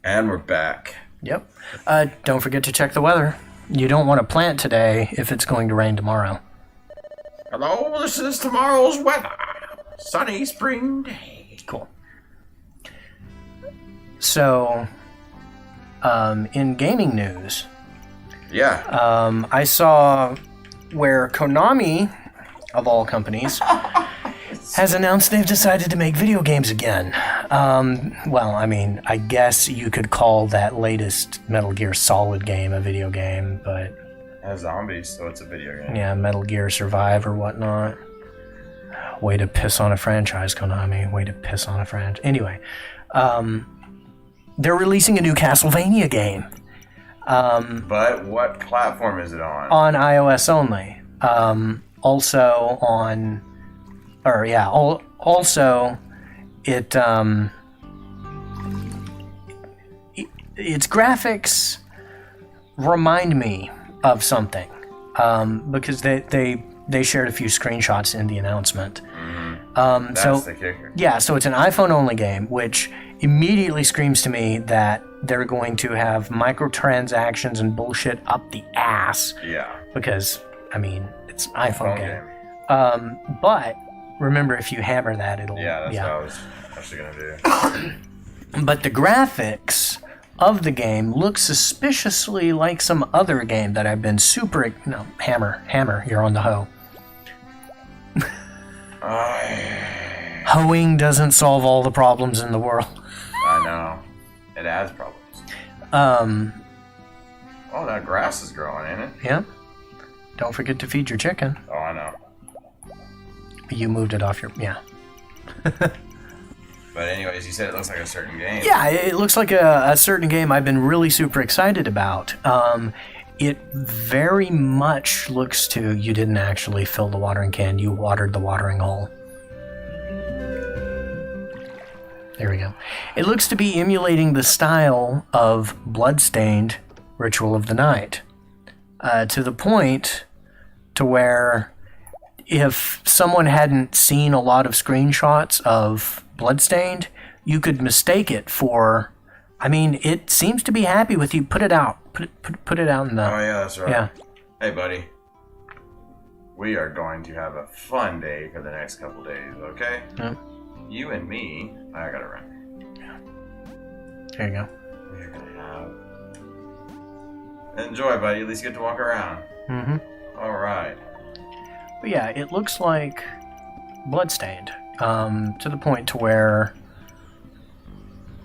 And we're back. Yep. Don't forget to check the weather. You don't want to plant today if it's going to rain tomorrow. Hello, this is tomorrow's weather. Sunny spring day. Cool. So, in gaming news, I saw where Konami, of all companies, has announced they've decided to make video games again. Well, I mean, I guess you could call that latest Metal Gear Solid game a video game, but... It has zombies, so it's a video game. Yeah, Metal Gear Survive or whatnot. Way to piss on a franchise, Konami. Way to piss on a franchise. Anyway, they're releasing a new Castlevania game. But what platform is it on? On iOS only. Also on... Or, yeah, also, its graphics remind me of something, because they shared a few screenshots in the announcement. That's the kicker. Yeah, so it's an iPhone-only game, which immediately screams to me that they're going to have microtransactions and bullshit up the ass. Yeah. Because, I mean, it's an iPhone game. But... Remember, if you hammer that, it'll... Yeah, that's what I was actually going to do. But the graphics of the game look suspiciously like some other game that I've been super... No, hammer, you're on the hoe. Hoeing doesn't solve all the problems in the world. I know. It adds problems. Oh, that grass is growing, ain't it? Yeah. Don't forget to feed your chicken. Oh, I know. You moved it off your... Yeah. But anyways, you said it looks like a certain game. Yeah, it looks like a certain game I've been really super excited about. It very much looks to... You didn't actually fill the watering can. You watered the watering hole. There we go. It looks to be emulating the style of Bloodstained Ritual of the Night. To the point to where... If someone hadn't seen a lot of screenshots of Bloodstained, you could mistake it for... I mean, it seems to be happy with you. Put it out. Put it out in the... Oh, yeah, that's right. Yeah. Hey, buddy. We are going to have a fun day for the next couple days, okay? Yeah. You and me... I gotta run. Yeah. There you go. We're gonna have... Enjoy, buddy. At least you get to walk around. Mm-hmm. All right. But yeah, it looks like Bloodstained, to the point to where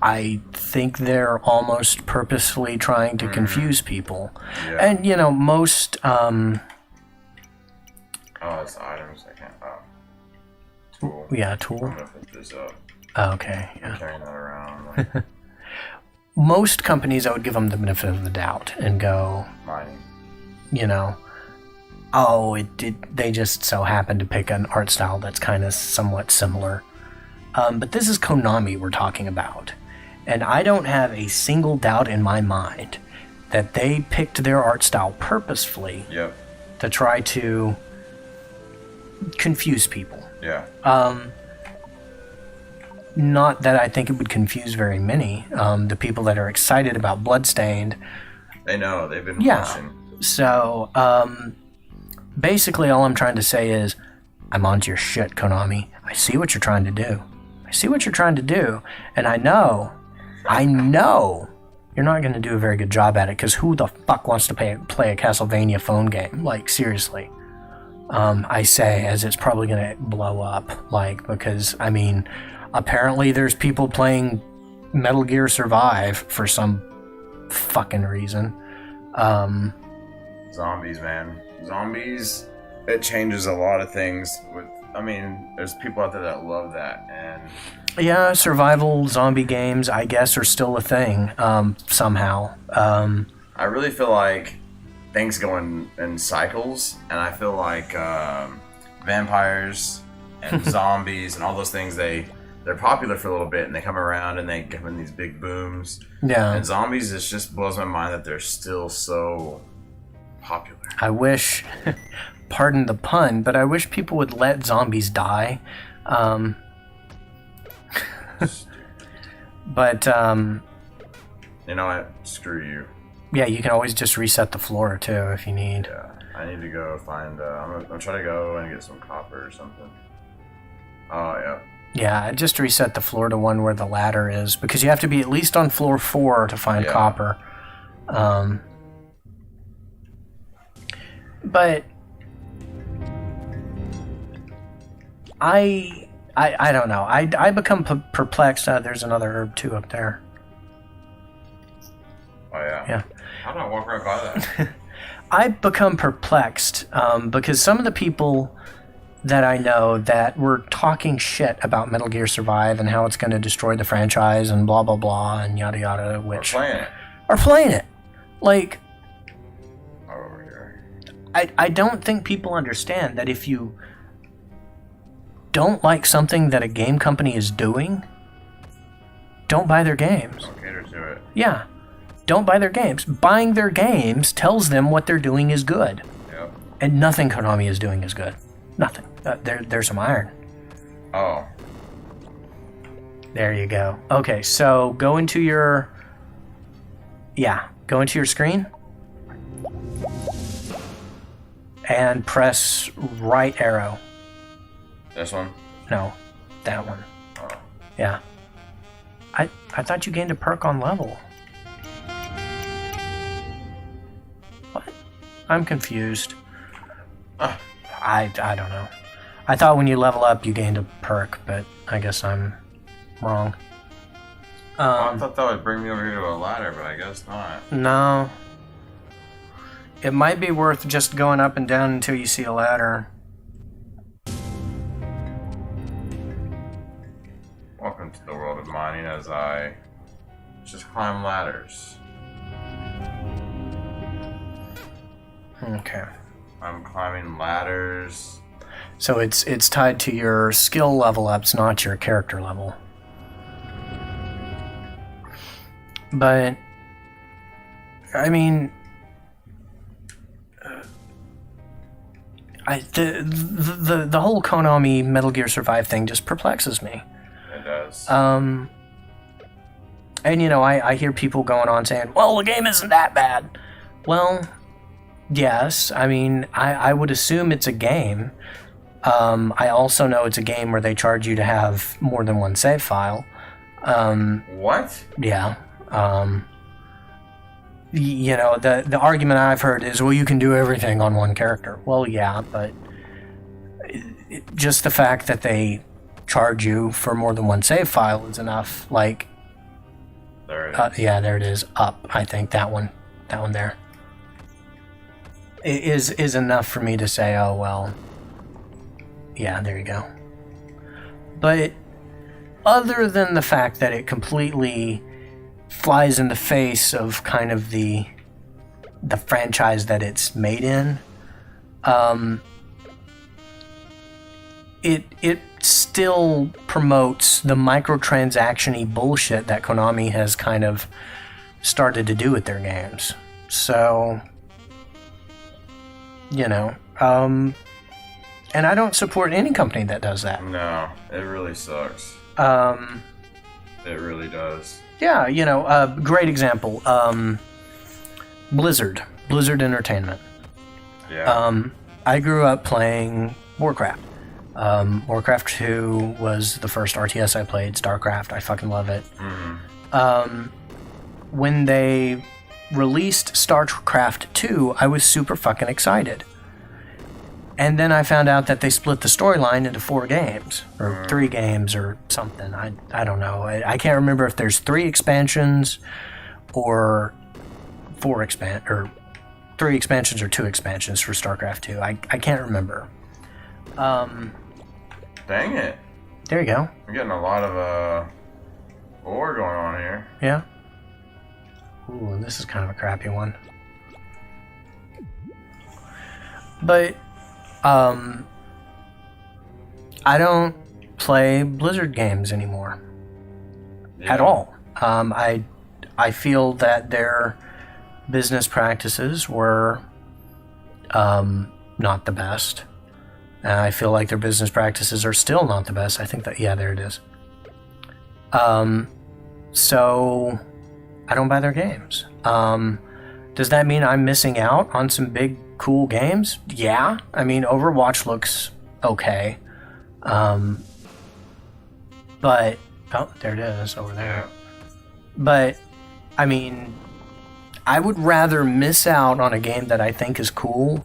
I think they're almost purposefully trying to confuse people. Yeah. And, you know, most... Oh, it's items. I can't... Oh. Tool. Yeah, tool. I'm gonna put this up. Okay, yeah. I'm carrying that around. Like... Most companies, I would give them the benefit of the doubt and go... Mining. You know... Oh, they just so happen to pick an art style that's kind of somewhat similar. But this is Konami we're talking about. And I don't have a single doubt in my mind that they picked their art style purposefully to try to confuse people. Yeah. Not that I think it would confuse very many. The people that are excited about Bloodstained... They know. They've been watching. So, basically, all I'm trying to say is, I'm onto your shit, Konami. I see what you're trying to do. And I know you're not going to do a very good job at it, because who the fuck wants to play a Castlevania phone game? Like, seriously. I say, as it's probably going to blow up. Like, because, I mean, apparently there's people playing Metal Gear Survive for some fucking reason. Zombies, man. Zombies, it changes a lot of things. I mean, there's people out there that love that, and yeah, survival zombie games, I guess, are still a thing somehow. I really feel like things go in cycles, and I feel like vampires and zombies and all those things, they're popular for a little bit, and they come around and they come in these big booms. Yeah. And zombies, it just blows my mind that they're still so popular. I wish, pardon the pun, but I wish people would let zombies die. But You know what? Screw you. Yeah, you can always just reset the floor too if you need. Yeah, I need to go find. I'm gonna try to go and get some copper or something. Oh yeah. Yeah, just reset the floor to one where the ladder is, because you have to be at least on floor 4 to find copper. But I don't know. I become perplexed. There's another herb too up there. Oh yeah. Yeah. How did I walk right by that? I become perplexed because some of the people that I know that were talking shit about Metal Gear Survive and how it's going to destroy the franchise and blah blah blah and yada yada, which are playing it. Like, over here. I don't think people understand that if you don't like something that a game company is doing, don't buy their games. Don't cater to it. Yeah. Don't buy their games. Buying their games tells them what they're doing is good. Yep. And nothing Konami is doing is good. Nothing. There's some iron. Oh. There you go. Okay, so go into your... Yeah, go into your screen. And press right arrow. This one? No, that one. Oh. Yeah. I thought you gained a perk on level. What? I'm confused. I don't know. I thought when you level up you gained a perk, but I guess I'm wrong. I thought that would bring me over here to a ladder, but I guess not. No. It might be worth just going up and down until you see a ladder. Welcome to the world of mining as I just climb ladders. Okay. I'm climbing ladders. So it's tied to your skill level ups, not your character level. But I mean, the whole Konami Metal Gear Survive thing just perplexes me. It does. And you know, I hear people going on saying, well, the game isn't that bad. Well, yes, I mean, I would assume it's a game. I also know it's a game where they charge you to have more than one save file. What? Yeah. You know, the argument I've heard is, well, you can do everything on one character. Well, yeah, but just the fact that they charge you for more than one save file is enough. Like, there it is. Yeah, there it is. Up, I think that one there is enough for me to say, oh well. Yeah, there you go. But other than the fact that it completely flies in the face of kind of the franchise that it's made in, it still promotes the microtransaction-y bullshit that Konami has kind of started to do with their games. So, you know, and I don't support any company that does that. No, it really sucks. It really does. Yeah, you know, great example. Blizzard Entertainment. Yeah. I grew up playing Warcraft. Warcraft 2 was the first RTS I played. StarCraft, I fucking love it. Mm-hmm. When they released StarCraft 2, I was super fucking excited. And then I found out that they split the storyline into 4 games, or 3 games, or something. I don't know. I can't remember if there's 3 expansions, or 3 expansions or 2 expansions for StarCraft 2. I can't remember. Dang it. There you go. I'm getting a lot of ore going on here. Yeah. Ooh, and this is kind of a crappy one. But I don't play Blizzard games anymore at all. I feel that their business practices were not the best. I feel like their business practices are still not the best. I think that, yeah, there it is. So I don't buy their games. Does that mean I'm missing out on some big, cool games? Yeah. I mean, Overwatch looks okay. But, oh, there it is, over there. But, I mean, I would rather miss out on a game that I think is cool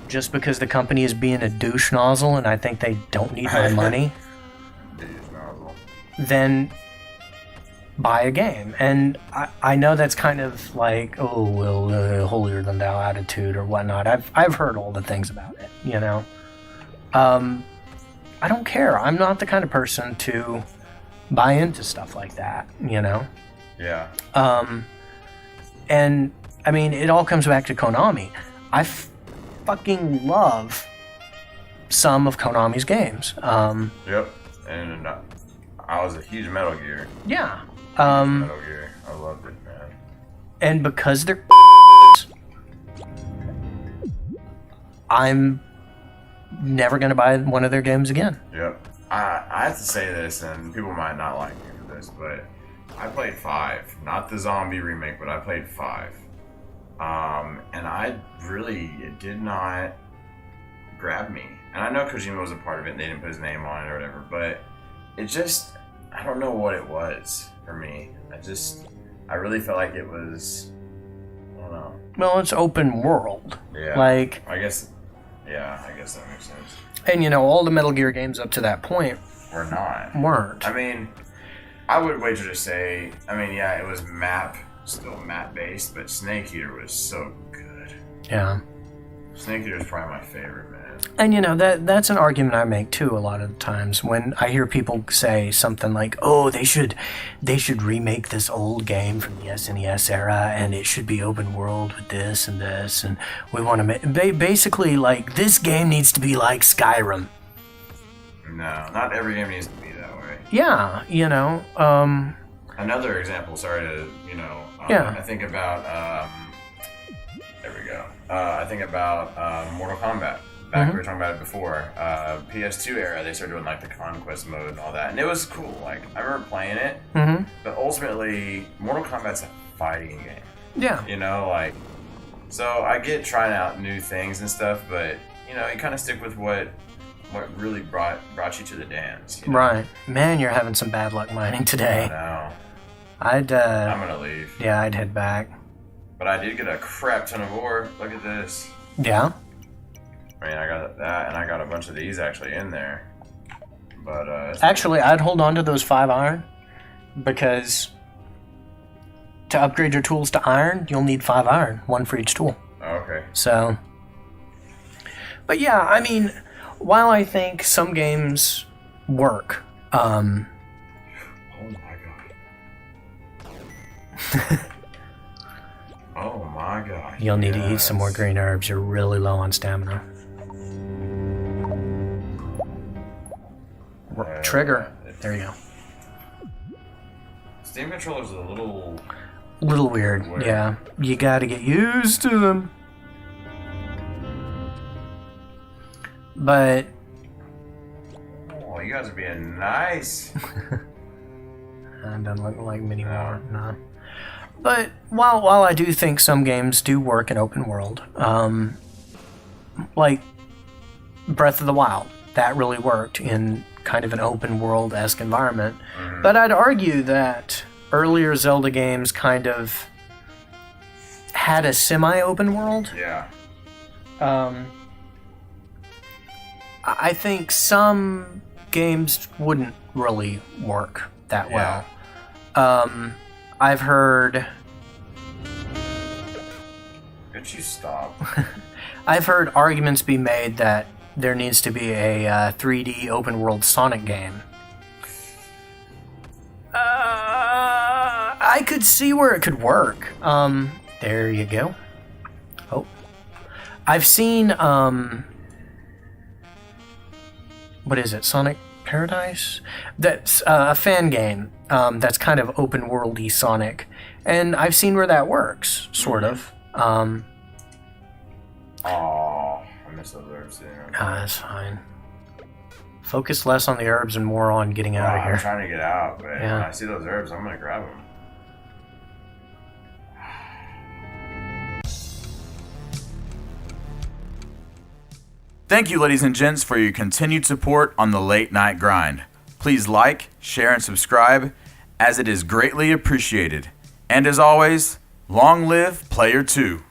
just because the company is being a douche nozzle and I think they don't need my money than buy a game. And I know that's kind of like, oh, well, holier than thou attitude or whatnot. I've heard all the things about it, you know. I don't care. I'm not the kind of person to buy into stuff like that, you know. Yeah. And I mean, it all comes back to Konami. I fucking love some of Konami's games. Yep. And I was a huge Metal Gear. Yeah. Metal Gear. I loved it, man. And because they're I'm never going to buy one of their games again. Yep. I have to say this, and people might not like me for this, but I played 5. Not the zombie remake, but I played 5. And it did not grab me. And I know Kojima was a part of it, and they didn't put his name on it or whatever, but it just, I don't know what it was for me. I really felt like it was, I don't know. Well, it's open world. Yeah. Like, I guess that makes sense. And, you know, all the Metal Gear games up to that point weren't. I mean, I would wager to say, I mean, yeah, it was still map-based, but Snake Eater was so good. Yeah. Snake Eater is probably my favorite, man. And, you know, that's an argument I make, too, a lot of the times. When I hear people say something like, oh, they should remake this old game from the SNES era, and it should be open world with this, and we want to make... Basically, like, this game needs to be like Skyrim. No, not every game needs to be that way. Yeah, you know, Another example, sorry to, you know... yeah. I think about, there we go. I think about Mortal Kombat. Back we were talking about it before. PS2 era, they started doing like the conquest mode and all that, and it was cool. Like I remember playing it, but ultimately, Mortal Kombat's a fighting game. Yeah. You know, like, so I get trying out new things and stuff, but you know, you kind of stick with what really brought you to the dance. You know? Right. Man, you're having some bad luck mining today. I know. I'm gonna leave. Yeah, I'd head back. But I did get a crap ton of ore. Look at this. Yeah. I mean, I got that, and I got a bunch of these actually in there. But actually, I'd hold on to those 5 iron, because to upgrade your tools to iron, you'll need 5 iron, 1 for each tool. Okay. So, but yeah, I mean, while I think some games work, oh my god. Oh my god. You'll need to eat some more green herbs. You're really low on stamina. Trigger. There you go. Steam controllers are a little weird. Yeah. You gotta get used to them. But... oh, you guys are being nice. Doesn't look like many more. No. But while I do think some games do work in open world, like Breath of the Wild, that really worked in kind of an open world-esque environment. But I'd argue that earlier Zelda games kind of had a semi-open world. Yeah. I think some games wouldn't really work that well. I've heard... Could you stop? I've heard arguments be made that there needs to be a 3D open world Sonic game. I could see where it could work. There you go. Oh. I've seen, what is it, Sonic Paradise? That's a fan game that's kind of open worldy Sonic. And I've seen where that works, sort of. Oh, I miss those herbs there. That's fine. Focus less on the herbs and more on getting out of here. I'm trying to get out, but when I see those herbs, I'm going to grab them. Thank you, ladies and gents, for your continued support on the Late Night Grind. Please like, share, and subscribe, as it is greatly appreciated. And as always, long live Player 2.